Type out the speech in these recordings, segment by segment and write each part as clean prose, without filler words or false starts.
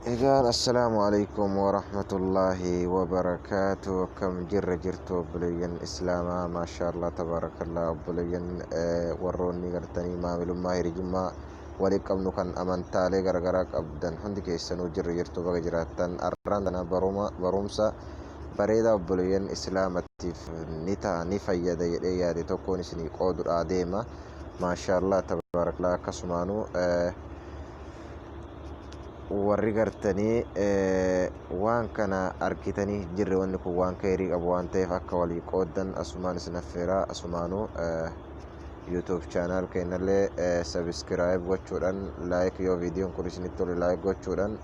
Egaan assalamu alaikum warahmatullahi wabarakatuh. Kam jirra jirtu obboleeyyan islaamaa maashaallah tabarakallah obboleeyyan warroonni gartanii maamilummaa hirijummaa walii qabnu kan amantaalee garagaraa qabdan hundi keessanuu jirra jirtu baga jiraattan arraan tana barumsa bareedaa obboleeyyan islaamatiif ni ta'a ni fayyada jedhee yaade tokkoon isinii qoodudha deema maashaallah tabarakallah akkasumaanuu warri gartanii waan kana argitanii jirre wanni kun waan kheerii qabu waan ta'eef akka walii qooddan asumaan isin affeeraa asumaanuu YouTube channel keenyallee subscribe gochuudhaan like yoo viidiyoon kun isinitti tole like gochuudhaan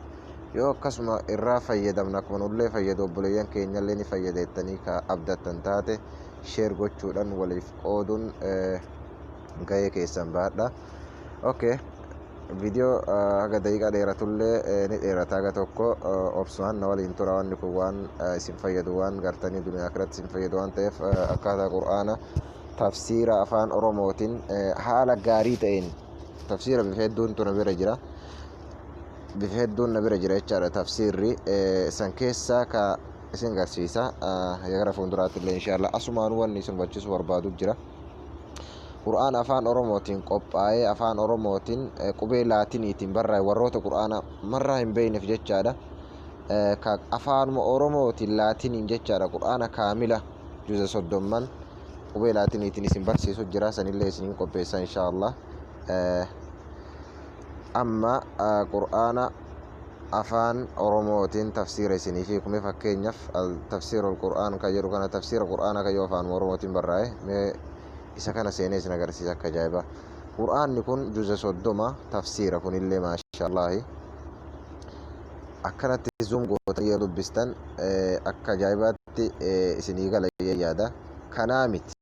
yoo akkasuma irraa fayyadamna akkuma nullee fayyadu obboleeyyan keenyallee ni fayyadeettanii ka abdattan taate share gochuudhaan waliif qooduun gahee keessan baadha. Okay. Video haga daqiiqaa dheeratullee ni dheerata haga tokko obsumaan na waliin tura wanni kun waan isin fayyadu waan gartanii duniyaa akhiratti isin fayyadu waan ta'eef akkaataa qur'aana tafsiira afaan oromootiin haala gaarii ta'een tafsiira bifa hedduun na bira jira bifa hedduun na bira jira jechaadha tafsiirri san keessaa ka isin garsiisa gara fuulduraatti illee inshaallah asumaan wanni isin hubachiisu barbaadu jira. Qur'aan afaan oromootiin qophaa'ee afaan oromootiin qubee laatiniitiin barraa'e warroota qur'aana marraa hin beekneef jechaadha. Ka afaanuma oromootiin laatiniin jechaadha qur'aana kaamila juza 30 qubee laatiniitiin isin barsiisu jira sanillee isin qopheessa inshaallah. Amma qur'aana afaan oromootiin tafsiira isinii fi kume fakkeenyaaf tafsiirul qur'aan kan jedhu kana tafsiira qur'aana kan yoo afaan oromootiin barraa'e isa kana seenee isin agarsiisa akka ajaa'iba. Qur'aanni kun juza 30 tafsiira kunillee maashaallahi akkanatti zoom gootanii yoo dubbistan akka ajaa'ibaatti isinii gala yaada kanaa miti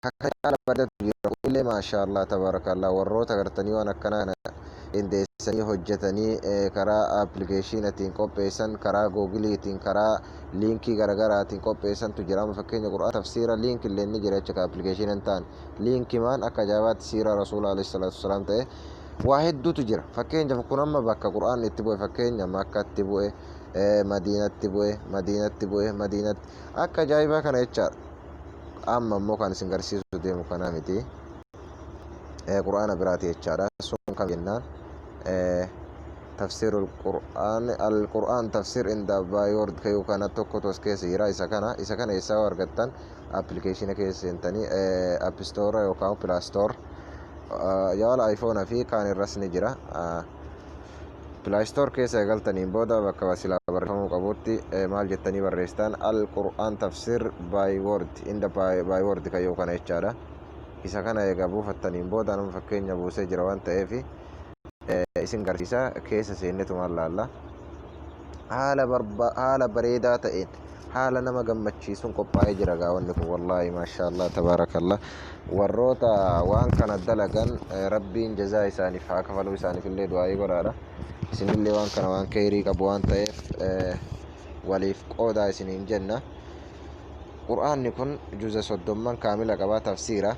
akka caala bareedatu jira kunillee maashaallah tabarakallah warroota gartanii waan akkanaa qindeessanii hojjetanii karaa appilikeeshinatiin qopheessan karaa googiliitiin karaa liinkii garagaraatiin qopheessantu jira. Fakkeenya qur'aana tafsiira liink illee ni jira jecha ka appilikeeshinan ta'an liinkii maan akka ajaa'ibaatti siiraa rasuula alayhi salaatu wasalaam ta'e waa hedduutu jira. Fakkeenyaaf kun amma bakka qur'aanni itti bu'e fakkeenya makkatti bu'e madiinatti bu'e madiinatti akka ajaa'ibaa kana jechaadha. Amma immoo kan isin garsiisuu deemu kana miti qur'aana biraati jechaadha. Sun kam jennaan تفسير القرآن تفسير عند بايورد كيو كان توكو توس كيس يرا إذا كان يساوي أرجعتن أبليكيشن كيس إنتني أب ستور أو كاو بلا ستور يا الآيفون في كان الرسم جرا بلا ستور كيس أقلتني بودا بكواسيلا برفمو كبوتي مال جتني بريستان القرآن تفسير بايورد عند بايورد كيو كان يشارة إذا كان يجابو فتني بودا نم فكين يبو سجروان تأفي isin garsiisa keessa seennetu mallaalla haala bareedaa ta'een haala nama gammachiisuun qophaa'ee jira gaawwanni kun wallaahi maashaallah tabaarakallah warroota waan kana dalagan rabbiin jazaa isaaniif haa kafaluu isaaniif illee du'aa'ii godhaadha. Isinillee waan kana waan kheyrii qabu waan ta'eef waliif qoodaa isiniin jenna. Qur'aanni kun juza 30 kaamila qabaa tafsiira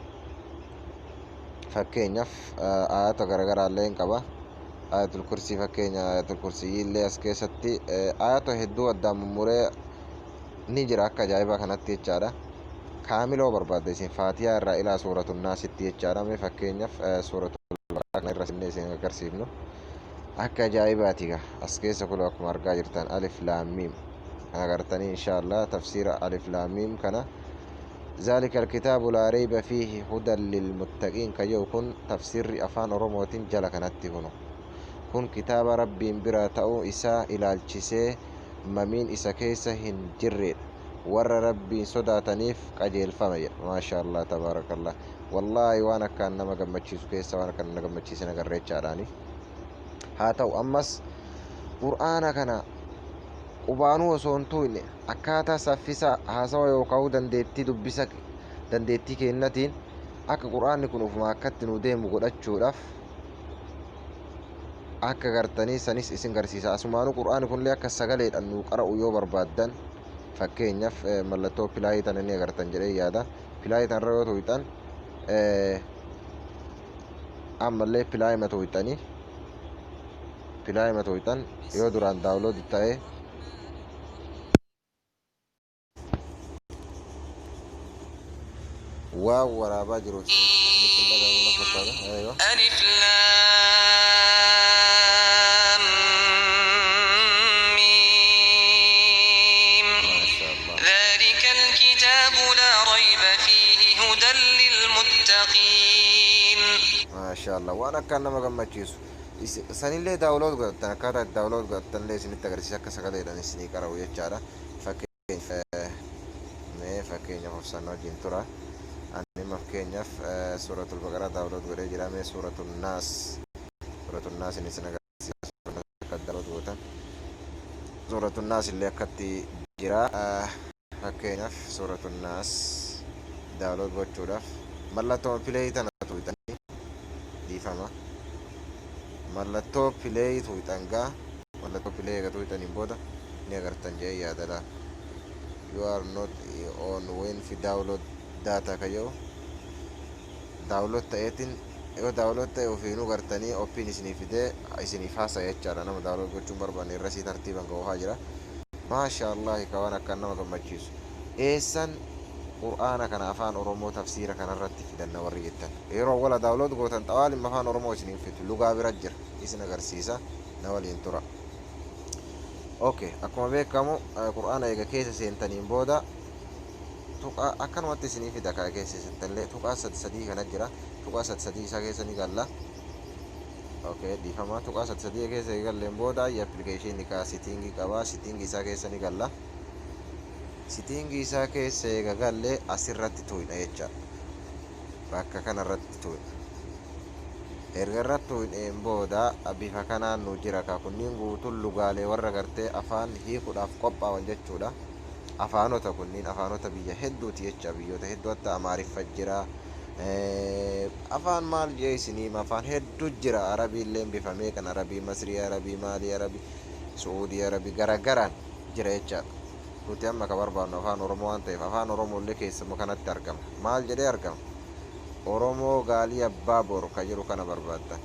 fakkeenyaaf ayata garaagaraallee hin qaba. Ayatul kursii fakkeenya ayatul kursii illee as keessatti ayata hedduu addaan mummuree ni jira akka ajaa'ibaa kanatti jechaadha. Kaamiloo barbaadde isin faatiyaa irraa ilaa suuratul naasitti jechaadha. Mee fakkeenyaaf suuratul baqara kana irra sinne isin agarsiifnu akka ajaa'ibaati ga as keessa kun akkuma argaa jirtan alif laam miim kana agartanii inshaallah tafsiira alif laam miim kana ذلك الكتاب لا ريب فيه هدى للمتقين كيو كن تفسير أفان أوروموتين جل كانت هنا كن كتاب ربي برا تأو إسا إلى الجسي ممين إسا كيسا هنجرد ور ربي صدا تنيف قجيل فمي ما شاء الله تبارك الله والله وانا كان نما قمتشيسو كيسا وانا كان نقمتشيسي نقريت شعراني هاتو أمس قرآن كان qubaanuu osoo hin tuune akkaataa saffisa haasawa yookaan dandeettii dubbisa dandeettii kennatiin akka qur'aanni kun ufuma akkatti nu deemu godhachuudhaaf akka gartanii sanis isin garsiisa. Asumaanuu qur'aanni kunillee akka sagaleedhaan nu qara'u yoo barbaaddan fakkeenyaaf mallattoo pilaayii tan inni agartan jedhee yaada. Pilaayii tan irra yoo tuqxan ammallee pilaayii ma tuqxanii apply matoitan yoo duraan download ta'e waa waraabaa jiru isinitti dhagahamu na fakkaata. Alif laam miim dhalikal kitaabu laa rayba fiihi hudan lilmuttaqiin. Maasha Allah, waan akkaan nama gammachiisu sanillee daawlood godhattan akkaataa itti daawlood godhattan illee isinitti agarsiisa akka sagaleedhaan isinii qara'u jechaadha. Fakkeenyaaf obsannoo wajjin tura. Ani fakkeenyaaf suuratul baqaraa daawlood godhee jira. Mee suuratul naas inni isin agarsiisa akka daawlood gootan. Suuratul naas illee akkatti jira. Fakkeenyaaf suuratul naas daawlood gochuudhaaf mallattoo pileey tana tuutanii dhiifama. Mallattoo pileey tuutan gaa mallattoo pileey eega tuutaniin booda ni agartan jee yaadala. You are not on when fi download data kayo download ta'eetiin yoo download ta'e ofiinuu gartanii oppiin isinii fidee isiniif haasa'e jechaadha. Nama download gochuun barbaanne irra sii tartiiban ga'uufaa jira. Maasha Allah, waan akkaan nama gammachiisu. Eessan qur'aana kana afaan oromoo tafsiira kanarratti fidanna warri jettan yeroo wala daawlood gootan xawaalimma afaan oromoo isiniin fidu lugaa bira jira isin agarsiisa na waliin tura. Akkuma beekamu qur'aana eega keessa seentaniin booda tuqaa akkanumatti isinii fida kaa keessa seentanillee tuqaa sadii kana jira. Tuqaa sadii isaa keessa ni galla. Dhiifama tuqaa sadii keessa galleen booda application kaa sitingii qaba. Sitingii isaa keessa ni galla. Sitingii isaa keessa eega gallee asirratti tuu'idha jecha bakka kanarratti tuu'idha. Erga irratti tuu'een booda bifa kanaan nu jira kaa kunniin guutuun lugaalee warra gartee afaan hiikuudhaaf qophaa'an jechuudha. Afaanota kunniin afaanota biyya hedduuti jecha biyyoota hedduu akka Amaariffa jira. Afaan maal jee isiniim afaan hedduu jira. Arabiilleen bifamee kan Arabii Masrii, Arabii Maalii, Arabii Suudii, Arabii garagaraan jira jechaadha. Nuti amma ka barbaannu afaan oromoo waan ta'eef afaan oromoollee keessumaa kanatti argama. Maal jedhee argama? Oromoo gaalii abbaa boru ka jedhu kana barbaaddan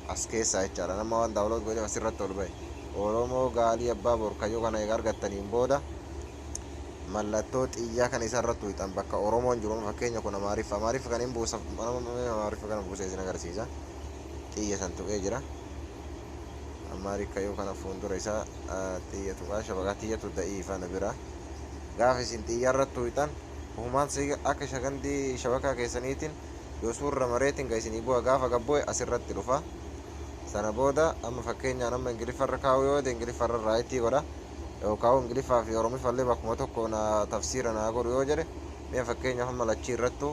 as keessaa jechaadha. Nama waan daawlood godhee asirratti ol bahe Oromoo gaalii abbaa boru ka jedhu kana eega argattaniin booda mallattoo xiyyaa kan isarratti tuutan bakka oromoon jiru. Fakkeenya kun Amaariffa kan hin buusa Amaariffa kana buusee isin agarsiisa. Xiyya san tuqee jira. Amaarikka yoo kana fuuldura isaa xiyya tuqaa shabaqaa xiyyatu da'iifa na bira. Gaafa isin xiyyarratti tuutan ufumaan akka shagandii shabakaa keessaniitiin yoo suurra mareetiin ga isinii bu'a gaafa gabboe asirratti dhufa. Sana booda amma fakkeenyaan amma ingiliffarra kaa'u yoo ta'e ingiliffarra raayitii godha. Yookaan ingiliffaa fi oromiffallee bakkuma tokko na tafsiira naa godhu yoo jedhe mee fakkeenyaaf amma lachii irrattu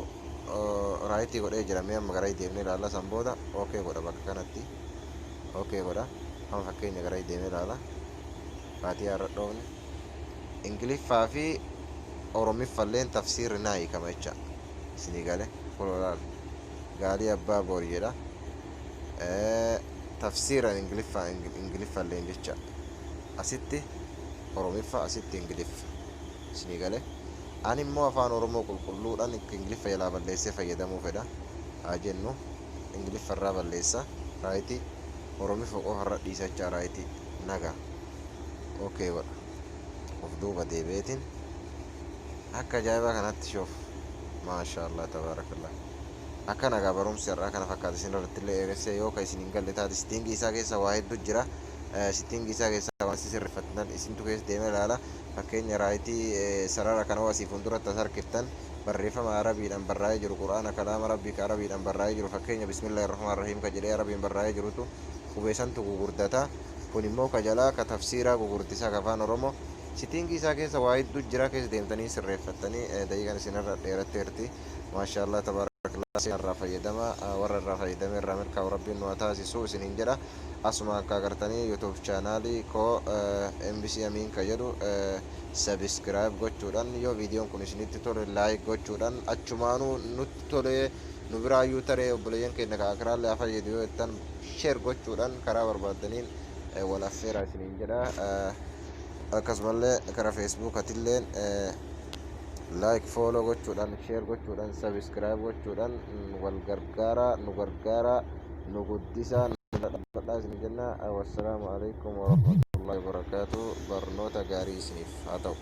raayitii godhee jira. Mee amma gara deemnee ilaalla. San booda godha bakka kanatti godha. Amma fakkeenya gara deemnee ilaalla. Faatiyaa irra dhoofne ingiliffaa fi oromiffalleen tafsiirri naa hiikama jecha isinii gale kololaal gaalii abbaa boori jedha. Tafsiira ingiliffalleen jecha asitti oromiffa asitti ingiliffa isinii gale. Ani immoo afaan oromoo qulqulluudhaan ingiliffa jalaa balleessee fayyadamuu fedha. Haa jennu ingiliffa irraa balleessa raayitii oromiffa qofarra dhiisachaa raayitii nagaa godha. Of duuba deebi'eetiin akka ajaa'ibaa kanatti shoof maasha Allah tabaarakallah. Akka nagaa barumsi irraa kana fakkaata isin irratti illee eegassee yoo ka isin hin galle taate sitingii isaa keessa waa hedduu jira. Sitingii isaa keessa waan sirreeffatan isintu keessa deemee ilaala. Fakkeenya raayitii sarara kana wasii fuulduratti as harkiftan barreeffama arabiidhaan barraa'ee jiru quraana kalaama rabbii ka arabiidhaan barraa'ee jiru fakkeenya bismillahir rahmaanir rahiim ka jedhee arabiin barraa'ee jirutu qubeessantu gugurdata. Kun immoo ka jalaa ka tafsiiraa gugurdisaa ka afaan oromoo sitingii isaa keessa waa hedduu jira. Keessa deemtanii sirreeffattanii daqiiqaan isinirra dheeratteerti. Maasha Allah tabaarakallah. Irraa fayyadama warra irraa fayyadame irraa milkaa'u rabbiin nu haa taasisu isiniin jedha. Asuma akka agartanii YouTube chaanaalii koo MBC Amiin ka jedhu subscribe gochuudhaan yoo viidiyoon kun isinitti tole like gochuudhaan achumaanuu nutti tole nu biraayyuu taree obboleeyyan keenya ka akiraallee haa fayyadu yoo jettan share gochuudhaan karaa barbaadaniin wal affeeraa isiniin jedha. Akkasumallee karaa Facebook atilleen like follow gochuudhaan share gochuudhaan subscribe gochuudhaan wal gargaara nu gargaara nu guddisa. dhaabadhaa isin jenna. Wassalaamu alaikum warahmatullahi wabarakatuh. Barnoota gaarii isiniif haa ta'u.